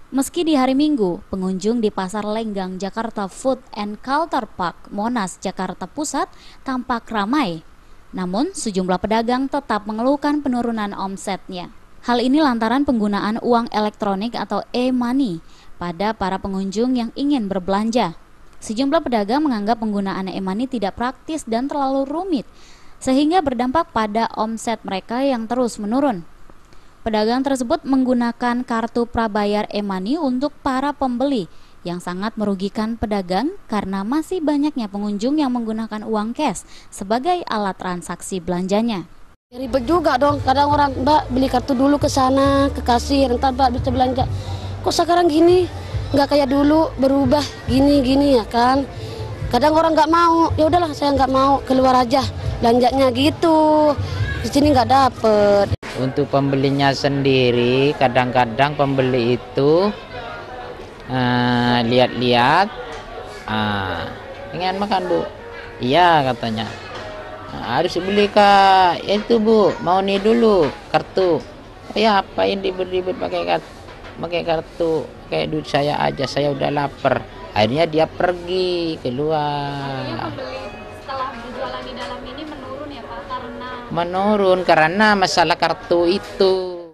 Meski di hari Minggu, pengunjung di Pasar Lenggang Jakarta Food and Culture Park Monas, Jakarta Pusat tampak ramai. Namun, sejumlah pedagang tetap mengeluhkan penurunan omsetnya. Hal ini lantaran penggunaan uang elektronik atau e-money pada para pengunjung yang ingin berbelanja. Sejumlah pedagang menganggap penggunaan e-money tidak praktis dan terlalu rumit, sehingga berdampak pada omset mereka yang terus menurun. Pedagang tersebut menggunakan kartu prabayar e-money untuk para pembeli yang sangat merugikan pedagang karena masih banyaknya pengunjung yang menggunakan uang cash sebagai alat transaksi belanjanya. Ribet juga dong, kadang orang Mbak beli kartu dulu ke sana, ke kasir, entar Mbak bisa belanja. Kok sekarang gini, nggak kayak dulu berubah gini ya kan. Kadang orang nggak mau, ya udahlah saya nggak mau, keluar aja belanjanya gitu. Di sini nggak dapet. Untuk pembelinya sendiri, kadang-kadang pembeli itu lihat-lihat, ingin makan bu, iya katanya. Harus beli kak, itu bu, mau nih dulu kartu. Oh ya, apain ribet-ribet pakai kartu, kayak duit saya aja, saya udah lapar. Akhirnya dia pergi keluar. Setelah berjualan di dalam ini menurun ya Pak, Menurun karena masalah kartu itu.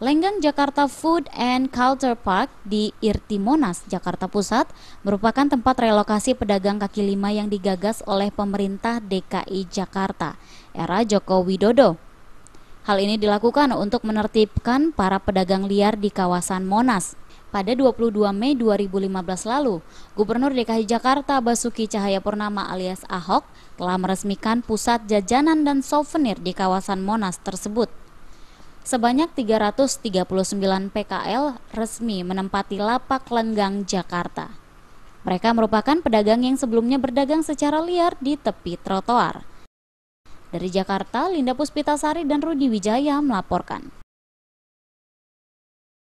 Lenggang Jakarta Food and Culture Park di Irti Monas, Jakarta Pusat merupakan tempat relokasi pedagang kaki lima yang digagas oleh pemerintah DKI Jakarta era Joko Widodo. Hal ini dilakukan untuk menertibkan para pedagang liar di kawasan Monas. Pada 22 Mei 2015 lalu, Gubernur DKI Jakarta Basuki Cahayapurnama alias Ahok telah meresmikan pusat jajanan dan souvenir di kawasan Monas tersebut. Sebanyak 339 PKL resmi menempati lapak Lenggang Jakarta. Mereka merupakan pedagang yang sebelumnya berdagang secara liar di tepi trotoar. Dari Jakarta, Linda Puspitasari dan Rudi Wijaya melaporkan.